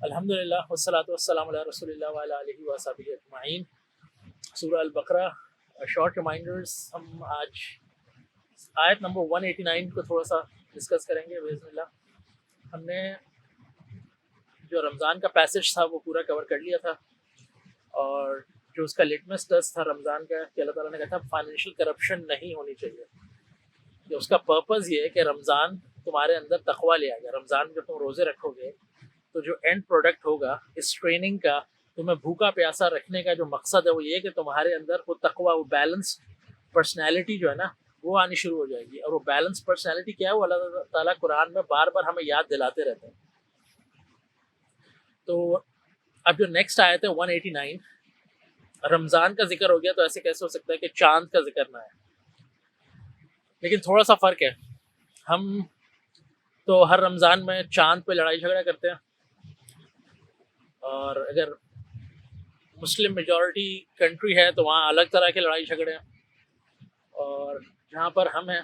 الحمدللہ والصلاۃ والسلام علی رسول اللہ وعلی آلہ وصحبہ اجمعین۔ سورہ البقرہ شارٹ ریمائنڈرز، ہم آج آیت نمبر 189 کو تھوڑا سا ڈسکس کریں گے باذن اللہ۔ ہم نے جو رمضان کا پیسج تھا وہ پورا کور کر لیا تھا، اور جو اس کا لٹمس ٹیسٹ تھا رمضان کا کہ اللہ تعالیٰ نے کہا تھا فائنینشیل کرپشن نہیں ہونی چاہیے، کہ اس کا پرپز یہ ہے کہ رمضان تمہارے اندر تقویٰ لے آئے گا۔ رمضان میں جب تم روزے رکھو گے تو جو اینڈ پروڈکٹ ہوگا اس ٹریننگ کا، تمہیں بھوکا پیاسا رکھنے کا جو مقصد ہے وہ یہ کہ تمہارے اندر وہ تقویٰ، وہ بیلنس پرسنالٹی جو ہے نا وہ آنی شروع ہو جائے گی۔ اور وہ بیلنس پرسنالٹی کیا ہے، وہ اللہ تعالیٰ قرآن میں بار بار ہمیں یاد دلاتے رہتے ہیں۔ تو اب جو نیکسٹ آیت ہے 189، رمضان کا ذکر ہو گیا تو ایسے کیسے ہو سکتا ہے کہ چاند کا ذکر نہ ہے؟ لیکن تھوڑا سا فرق ہے، ہم تو ہر رمضان میں چاند پہ لڑائی جھگڑا کرتے ہیں، اور اگر مسلم میجورٹی کنٹری ہے تو وہاں الگ طرح کے لڑائی جھگڑے ہیں، اور جہاں پر ہم ہیں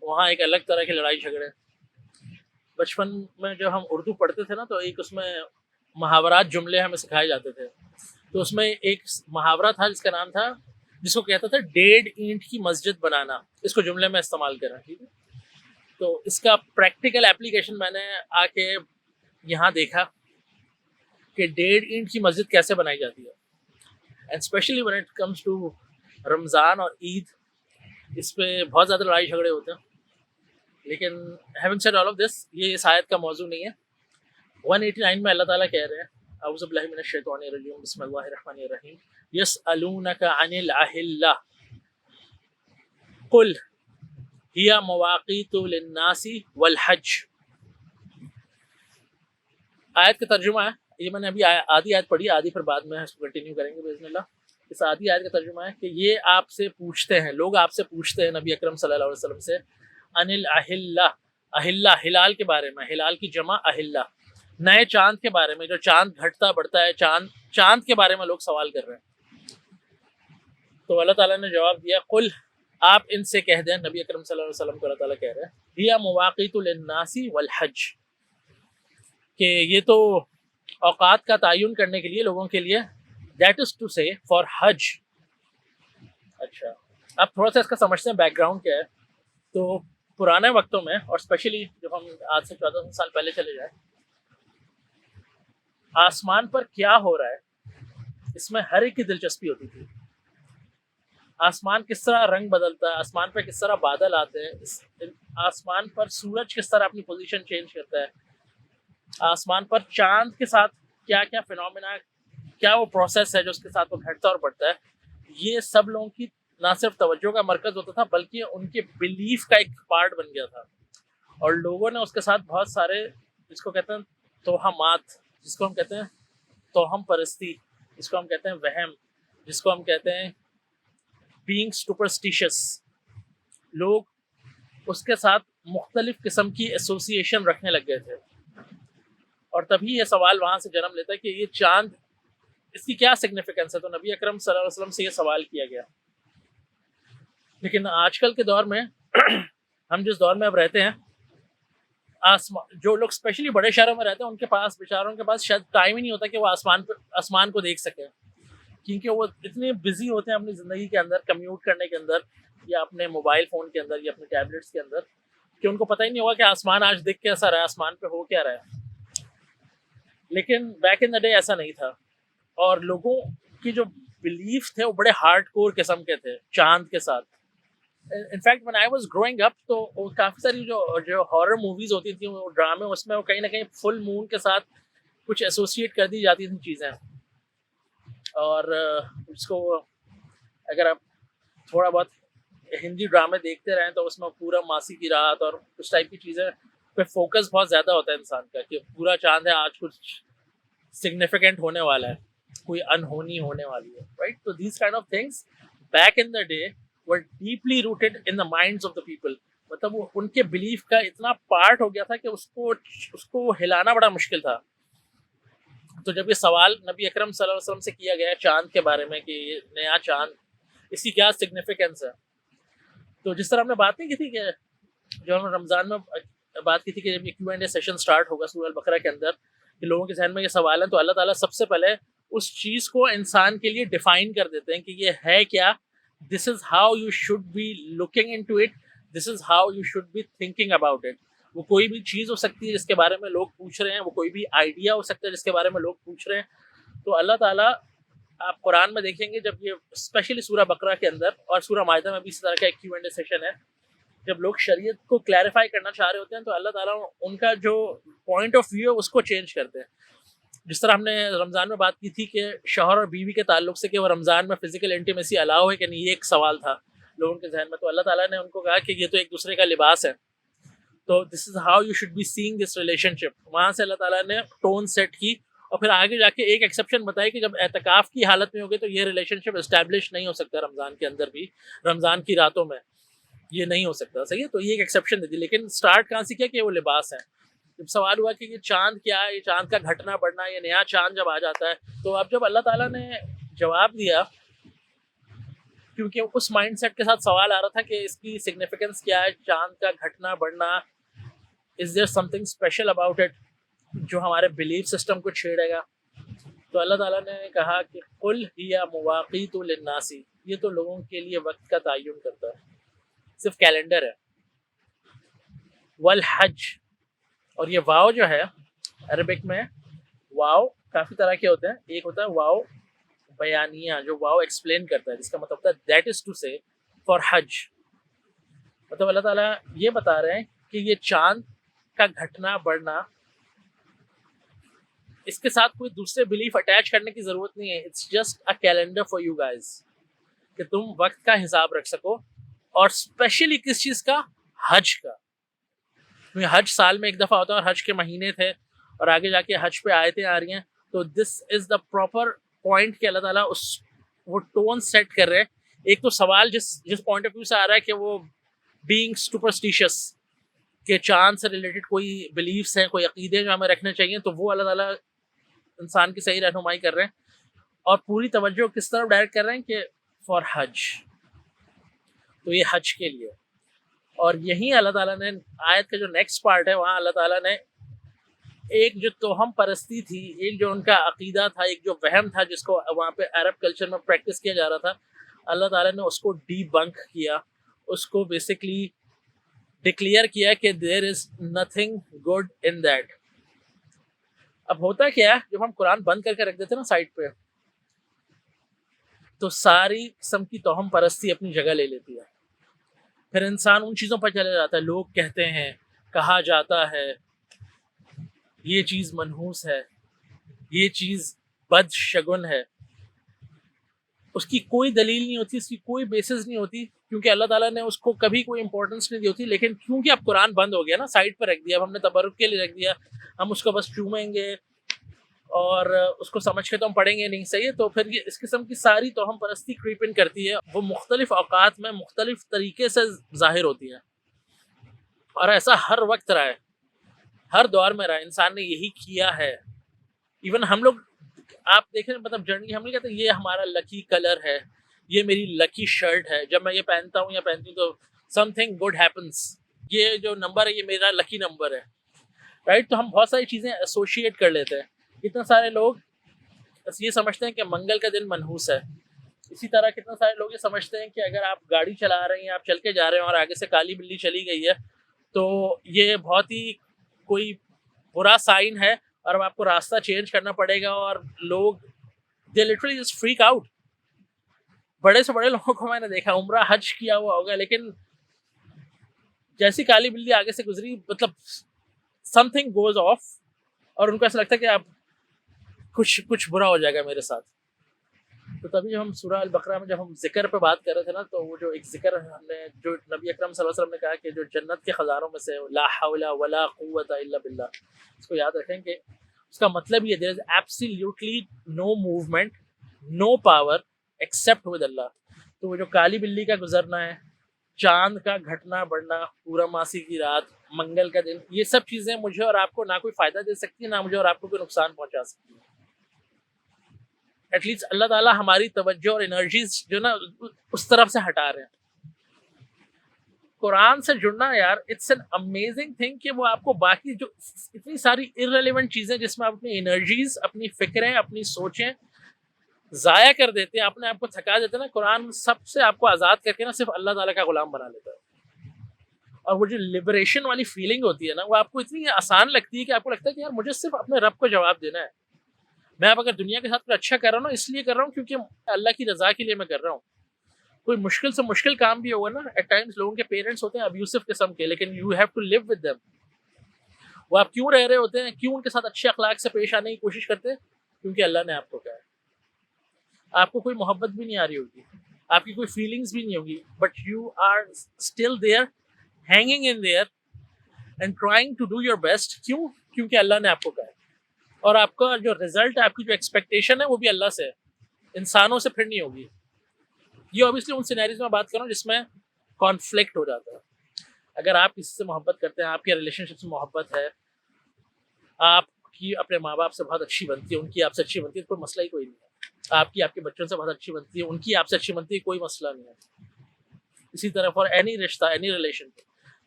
وہاں ایک الگ طرح کے لڑائی جھگڑے ہیں۔ بچپن میں جب ہم اردو پڑھتے تھے نا تو ایک اس میں محاورات جملے ہمیں سکھائے جاتے تھے، تو اس میں ایک محاورہ تھا جس کا نام تھا، جس کو کہتا تھا 1.5 اینٹ کی مسجد بنانا۔ اس کو جملے میں استعمال کریں، ٹھیک ہے؟ تو اس کا پریکٹیکل اپلیکیشن میں نے آ کے یہاں دیکھا کہ 1.5 اینٹ کی مسجد کیسے بنائی جاتی ہے، and especially when it comes to Ramzan اور عید، اس پہ بہت زیادہ لڑائی جھگڑے ہوتے ہیں۔ لیکن having said all of this، یہ اس آیت کا موضوع نہیں ہے۔ 189 میں اللہ تعالیٰ کہہ رہے ہیں اعوذ باللہ من الشیطان الرجیم بسم اللہ الرحمن الرحیم، یسألونک عن الاہلہ قل ہی مواقیت للناس والحج۔ آیت کا ترجمہ ہے، یہ میں نے ابھی آدھی آیت پڑھی، آدھی پھر بعد میں اس کو کنٹینیو کریں گے باذن اللہ۔ اس آدھی آیت کا ترجمہ ہے کہ یہ آپ سے پوچھتے ہیں، لوگ آپ سے پوچھتے ہیں نبی اکرم صلی اللہ علیہ وسلم سے، عن الاہلہ، اہلہ ہلال کے بارے میں، ہلال کی جمع اہلہ، نئے چاند کے بارے میں، جو چاند گھٹتا بڑھتا ہے، چاند کے بارے میں لوگ سوال کر رہے ہیں۔ تو اللہ تعالیٰ نے جواب دیا، قل، آپ ان سے کہہ دیں، نبی اکرم صلی اللہ علیہ وسلم کو اللہ تعالیٰ کہہ رہے ہیں، ہی مواقیت للناس والحج، کہ یہ تو اوقات کا تعین کرنے کے لیے لوگوں کے لیے، دیٹ از ٹو سے فار حج۔ اچھا، اب تھوڑا سا اس کا سمجھتے ہیں بیک گراؤنڈ کیا ہے۔ تو پرانے وقتوں میں، اور اسپیشلی جب ہم آج سے 1400 سال پہلے چلے جائیں، آسمان پر کیا ہو رہا ہے اس میں ہر ایک کی دلچسپی ہوتی تھی۔ آسمان کس طرح رنگ بدلتا ہے، آسمان پہ کس طرح بادل آتے ہیں، آسمان پر سورج کس طرح اپنی پوزیشن چینج کرتا ہے، آسمان پر چاند کے ساتھ کیا کیا فینومینا، کیا وہ پروسیس ہے جو اس کے ساتھ وہ گھٹتا اور بڑھتا ہے، یہ سب لوگوں کی نہ صرف توجہ کا مرکز ہوتا تھا بلکہ ان کے بلیف کا ایک پارٹ بن گیا تھا۔ اور لوگوں نے اس کے ساتھ بہت سارے، جس کو کہتے ہیں توہمات، جس کو ہم کہتے ہیں توہم پرستی، جس کو ہم کہتے ہیں وہم، جس کو ہم کہتے ہیں بینگ سپرسٹیشس، لوگ اس کے ساتھ مختلف قسم کی ایسوسیشن رکھنے لگ گئے تھے۔ اور تبھی یہ سوال وہاں سے جنم لیتا ہے کہ یہ چاند، اس کی کیا سگنیفیکنس ہے؟ تو نبی اکرم صلی اللہ علیہ وسلم سے یہ سوال کیا گیا۔ لیکن آج کل کے دور میں ہم جس دور میں اب رہتے ہیں، جو لوگ اسپیشلی بڑے شہروں میں رہتے ہیں ان کے پاس، بیچاروں کے پاس شاید ٹائم ہی نہیں ہوتا کہ وہ آسمان کو دیکھ سکیں، کیونکہ وہ اتنے بزی ہوتے ہیں اپنی زندگی کے اندر، کمیوٹ کرنے کے اندر، یا اپنے موبائل فون کے اندر، یا اپنے ٹیبلٹس کے اندر، کہ ان کو پتہ ہی نہیں ہوگا کہ آسمان آج دکھ کیسا رہا ہے، آسمان پہ ہو کیا رہا ہے۔ لیکن بیک ان دا ڈے ایسا نہیں تھا، اور لوگوں کی جو بلیف تھے وہ بڑے ہارڈ کور قسم کے تھے چاند کے ساتھ۔ In fact when I was growing up، تو کافی ساری جو ہارر موویز ہوتی تھیں، وہ ڈرامے، اس میں وہ کہیں نہ کہیں فل مون کے ساتھ کچھ ایسوسیٹ کر دی جاتی تھیں چیزیں، اور اس کو اگر آپ تھوڑا بہت ہندی ڈرامے دیکھتے رہیں تو اس میں پورا ماسی کی رات اور اس ٹائپ کی چیزیں پہ فوکس بہت زیادہ ہوتا ہے انسان کا، کہ پورا چاند ہے، آج کچھ سگنیفیکنٹ ہونے والا ہے، کوئی انہونی ہونے والی ہے، رائٹ؟ تو these kind of things back in the day were deeply rooted in the minds of the people، مطلب وہ ان کے بلیف کا اتنا پارٹ ہو گیا تھا کہ اس کو ہلانا بڑا مشکل تھا۔ تو جب یہ سوال نبی اکرم صلی اللہ علیہ وسلم سے کیا گیا چاند کے بارے میں کہ یہ نیا چاند، اس کی کیا سگنیفیکنس ہے، تو جس طرح ہم نے بات نہیں کی تھی کہ جو ہم رمضان میں بات کی تھی کہ جب یہ Q&A سیشن سٹارٹ ہوگا سورہ البقرہ کے اندر، کہ لوگوں کے ذہن میں یہ سوال ہے، تو اللہ تعالیٰ سب سے پہلے اس چیز کو انسان کے لیے ڈیفائن کر دیتے ہیں کہ یہ ہے کیا، this is how you should be looking into it, this is how you should be thinking about it. وہ کوئی بھی چیز ہو سکتی ہے جس کے بارے میں لوگ پوچھ رہے ہیں، وہ کوئی بھی آئیڈیا ہو سکتا ہے جس کے بارے میں لوگ پوچھ رہے ہیں. تو اللہ تعالیٰ آپ قرآن میں دیکھیں گے جب یہ اسپیشلی سورہ بقرہ کے اندر اور سورہ مائدہ میں بھی اس طرح کا ایک Q&A سیشن ہے، جب لوگ شریعت کو کلیریفائی کرنا چاہ رہے ہوتے ہیں تو اللہ تعالیٰ ان کا جو پوائنٹ آف ویو ہے اس کو چینج کرتے ہیں. جس طرح ہم نے رمضان میں بات کی تھی کہ شوہر اور بیوی کے تعلق سے کہ وہ رمضان میں فزیکل انٹیمیسی الاؤ ہے کہ نہیں، یہ ایک سوال تھا لوگوں کے ذہن میں. تو اللہ تعالیٰ نے ان کو کہا کہ یہ تو ایک دوسرے کا لباس ہے، تو this is how you should be seeing this relationship. وہاں سے اللہ تعالیٰ نے ٹون سیٹ کی اور پھر آگے جا کے ایک ایکسیپشن بتائی کہ جب اعتکاف کی حالت میں ہوگے تو یہ ریلیشن شپ اسٹیبلش نہیں ہو سکتا رمضان کے اندر بھی، رمضان کی راتوں میں یہ نہیں ہو سکتا. صحیح ہے، تو یہ ایک ایکسیپشن دے دی. لیکن سٹارٹ کہاں سے کیا کہ وہ لباس ہے. جب سوال ہوا کہ یہ چاند کیا ہے، یہ چاند کا گھٹنا بڑھنا، یہ نیا چاند جب آ جاتا ہے، تو اب جب اللہ تعالیٰ نے جواب دیا، کیونکہ اس مائنڈ سیٹ کے ساتھ سوال آ رہا تھا کہ اس کی سگنیفیکنس کیا ہے، چاند کا گھٹنا بڑھنا، is there something special about it جو ہمارے بلیف سسٹم کو چھیڑے گا. تو اللہ تعالیٰ نے کہا کہ قل ہی مواقیت للناس، یہ تو لوگوں کے لیے وقت کا تعین کرتا ہے، صرف کیلنڈر ہے. والحج، اور یہ واو جو ہے عربک میں واو کافی طرح کے ہوتے ہیں. ایک ہوتا ہے واو بیانیہ جو واو ایکسپلین کرتا ہے، جس کا مطلب ہوتا ہے دیٹ از ٹو سے فار حج. مطلب اللہ تعالیٰ یہ بتا رہے ہیں کہ یہ چاند کا گھٹنا بڑھنا، اس کے ساتھ کوئی دوسرے بلیف اٹیچ کرنے کی ضرورت نہیں ہے. It's just a calendar for you guys کہ تم وقت کا حساب رکھ سکو، اور اسپیشلی کس چیز کا، حج کا. حج سال میں ایک دفعہ ہوتا ہے اور حج کے مہینے تھے اور آگے جا کے حج پہ آیتیں آ رہی ہیں. تو this is the proper point کہ اللہ تعالیٰ وہ ٹون سیٹ کر رہے ہیں. ایک تو سوال جس پوائنٹ آف ویو سے آ رہا ہے کہ وہ بینگ سپرسٹیشس، کہ چاند سے ریلیٹڈ کوئی بلیفس ہیں، کوئی عقیدے جو ہمیں رکھنے چاہیے، تو وہ اللہ تعالیٰ انسان کی صحیح رہنمائی کر رہے ہیں. اور پوری توجہ کس طرف ڈائریکٹ کر رہے ہیں کہ فار حج، تو یہ حج کے لیے. اور یہی اللہ تعالیٰ نے آیت کا جو نیکسٹ پارٹ ہے، وہاں اللہ تعالیٰ نے ایک جو توہم پرستی تھی، ایک جو ان کا عقیدہ تھا، ایک جو وہم تھا جس کو وہاں پہ عرب کلچر میں پریکٹس کیا جا رہا تھا، اللہ تعالیٰ نے اس کو ڈی بنک کیا، اس کو بیسکلی ڈکلیئر کیا کہ there is nothing good in that. اب ہوتا کیا ہے، جب ہم قرآن بند کر کے رکھ دیتے ہیں نا سائڈ پہ، تو ساری قسم کی توہم پرستی اپنی جگہ لے لیتی ہے. پھر انسان ان چیزوں پر چلے جاتا ہے. لوگ کہتے ہیں، کہا جاتا ہے، یہ چیز منحوس ہے، یہ چیز بد شگن ہے. اس کی کوئی دلیل نہیں ہوتی، اس کی کوئی بیسس نہیں ہوتی، کیونکہ اللہ تعالیٰ نے اس کو کبھی کوئی امپورٹنس نہیں دی ہوتی. لیکن کیونکہ اب قرآن بند ہو گیا نا، سائڈ پر رکھ دیا، اب ہم نے تبرک کے لیے رکھ دیا، ہم اس کو بس چومیں گے اور اس کو سمجھ کے تو ہم پڑھیں گے نہیں. صحیح ہے، تو پھر یہ اس قسم کی ساری توہم پرستی کریپ ان کرتی ہے. وہ مختلف اوقات میں مختلف طریقے سے ظاہر ہوتی ہے، اور ایسا ہر وقت رہا ہے، ہر دور میں رہا ہے. انسان نے یہی کیا ہے. ایون ہم لوگ آپ دیکھیں، مطلب جرنلی ہم نہیں کہتے یہ ہمارا لکی کلر ہے، یہ میری لکی شرٹ ہے، جب میں یہ پہنتا ہوں یا پہنتی ہوں تو سم تھنگ گڈ ہیپنس، یہ جو نمبر ہے یہ میرا لکی نمبر ہے، رائٹ. تو ہم بہت ساری چیزیں ایسوشیٹ کر لیتے ہیں. کتنے سارے لوگ یہ سمجھتے ہیں کہ منگل کا دن منحوس ہے. اسی طرح کتنے سارے لوگ یہ سمجھتے ہیں کہ اگر آپ گاڑی چلا رہے ہیں، آپ چل کے جا رہے ہیں اور آگے سے کالی بلی چلی گئی ہے تو یہ بہت ہی کوئی برا سائن ہے اور اب آپ کو راستہ چینج کرنا پڑے گا. اور لوگ they literally just freak out. بڑے سے بڑے لوگوں کو میں نے دیکھا، عمرہ حج کیا ہوا ہوگا، لیکن جیسی کالی بلی آگے سے گزری، مطلب سم تھنگ گوز آف، اور ان کو ایسا لگتا ہے کہ اب کچھ برا ہو جائے گا میرے ساتھ. تو تبھی جب ہم سورہ البقرہ میں جب ہم ذکر پہ بات کر رہے تھے نا، تو وہ جو ایک ذکر ہم نے جو نبی اکرم صلی اللہ علیہ وسلم نے کہا کہ جو جنت کے خزانوں میں سے لا حول ولا قوت الا باللہ، اس کو یاد رکھیں کہ اس کا مطلب یہ there is absolutely no movement, no power except with اللہ. تو وہ جو کالی بلی کا گزرنا ہے، چاند کا گھٹنا بڑھنا، پورا ماسی کی رات، منگل کا دن، یہ سب چیزیں مجھے اور آپ کو نہ کوئی فائدہ دے سکتی ہے، نہ مجھے اور آپ کو کوئی نقصان پہنچا سکتی ہے. ایٹ لیسٹ اللہ تعالیٰ ہماری توجہ اور انرجیز جو نا اس طرف سے ہٹا رہے ہیں. قرآن سے جڑنا یار اٹس این امیزنگ تھنگ کہ وہ آپ کو باقی جو اتنی ساری ارریلیونٹ چیزیں جس میں آپ اپنی انرجیز، اپنی فکریں، اپنی سوچیں ضائع کر دیتے ہیں، اپنے آپ کو تھکا دیتے ہیں نا، قرآن سب سے آپ کو آزاد کر کے نا صرف اللہ تعالیٰ کا غلام بنا لیتا ہے. اور وہ جو لبریشن والی فیلنگ ہوتی ہے نا، وہ آپ کو اتنی آسان لگتی ہے کہ آپ کو لگتا ہے کہ یار مجھے صرف اپنے رب کو جواب دینا ہے. میں اب اگر دنیا کے ساتھ کچھ اچھا کر رہا ہوں نا، اس لیے کر رہا ہوں کیونکہ اللہ کی رضا کے لیے میں کر رہا ہوں. کوئی مشکل سے مشکل کام بھی ہوگا نا، ایٹ ٹائمز لوگوں کے پیرنٹس ہوتے ہیں ابیوسو قسم کے، لیکن you have to live with them. وہ آپ کیوں رہ رہے ہوتے ہیں، کیوں ان کے ساتھ اچھے اخلاق سے پیش آنے کی کوشش کرتے ہیں؟ کیونکہ اللہ نے آپ کو کہا ہے. آپ کو کوئی محبت بھی نہیں آ رہی ہوگی، آپ کی کوئی فیلنگز بھی نہیں ہوگی، but you are still there, hanging in there and trying to do your best. کیوں؟ کیونکہ اللہ نے آپ کو کہا ہے. اور آپ کا جو رزلٹ ہے، آپ کی جو ایکسپیکٹیشن ہے، وہ بھی اللہ سے ہے، انسانوں سے پھر نہیں ہوگی. یہ اوبیسلی ان سینیریز میں بات کر رہا ہوں جس میں کانفلکٹ ہو جاتا ہے. اگر آپ کسی سے محبت کرتے ہیں، آپ کے ریلیشن شپ سے محبت ہے، آپ کی اپنے ماں باپ سے بہت اچھی بنتی ہے، ان کی آپ سے اچھی بنتی ہے، کوئی مسئلہ ہی کوئی نہیں ہے. آپ کی آپ کے بچوں سے بہت اچھی بنتی ہے، ان کی آپ سے اچھی بنتی ہے، کوئی مسئلہ نہیں ہے. اسی طرح فار اینی رشتہ، اینی ریلیشن.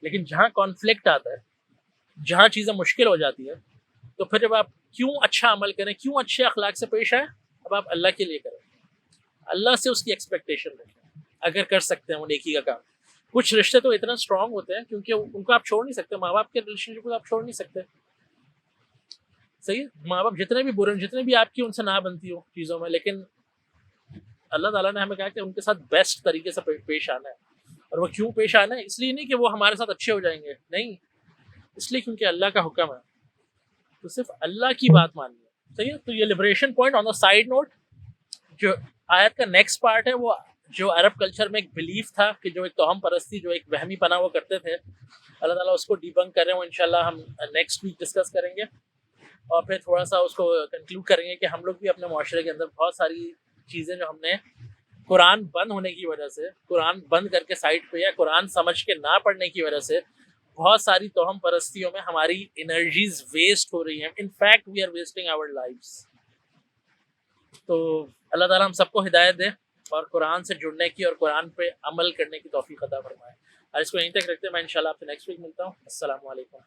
لیکن جہاں کانفلکٹ آتا ہے، جہاں چیزیں مشکل ہو جاتی ہیں، تو پھر جب آپ کیوں اچھا عمل کریں، کیوں اچھے اخلاق سے پیش آئیں، اب آپ اللہ کے لیے کریں، اللہ سے اس کی ایکسپیکٹیشن رکھیں اگر کر سکتے ہیں وہ نیکی کا کام. کچھ رشتے تو اتنا اسٹرانگ ہوتے ہیں کیونکہ ان کو آپ چھوڑ نہیں سکتے، ماں باپ کے ریلیشن شپ کو آپ چھوڑ نہیں سکتے. صحیح، ماں باپ جتنے بھی برے، جتنے بھی آپ کی ان سے نہ بنتی ہو چیزوں میں، لیکن اللہ تعالیٰ نے ہمیں کہا کہ ان کے ساتھ بیسٹ طریقے سے پیش آنا ہے. اور وہ کیوں پیش آنا ہے؟ اس لیے نہیں کہ وہ ہمارے ساتھ اچھے ہو جائیں گے، نہیں، اس لیے کیونکہ اللہ کا حکم ہے، تو صرف اللہ کی بات ماننی ہے. صحیح ہے. تو یہ liberation point. On the side note, جو آیت کا نیکسٹ پارٹ ہے، وہ جو عرب کلچر میں ایک بلیف تھا کہ جو ایک توہم پرستی، جو ایک وہمی پناہ وہ کرتے تھے، اللہ تعالیٰ اس کو ڈیبنک کر رہے ہیں. وہ انشاءاللہ ہم نیکسٹ ویک ڈسکس کریں گے، اور پھر تھوڑا سا اس کو کنکلوڈ کریں گے کہ ہم لوگ بھی اپنے معاشرے کے اندر بہت ساری چیزیں جو ہم نے قرآن بند ہونے کی وجہ سے، قرآن بند کر کے سائڈ پہ، یا قرآن سمجھ کے نہ پڑھنے کی وجہ سے بہت ساری توہم پرستیوں میں ہماری انرجیز ویسٹ ہو رہی ہیں. In fact we are wasting our lives. تو اللہ تعالیٰ ہم سب کو ہدایت دے اور قرآن سے جڑنے کی اور قرآن پہ عمل کرنے کی توفیق عطا فرمائے. اور اس کو یہیں تک رکھتے ہیں. میں انشاءاللہ آپ سے نیکسٹ ویک ملتا ہوں. السلام علیکم.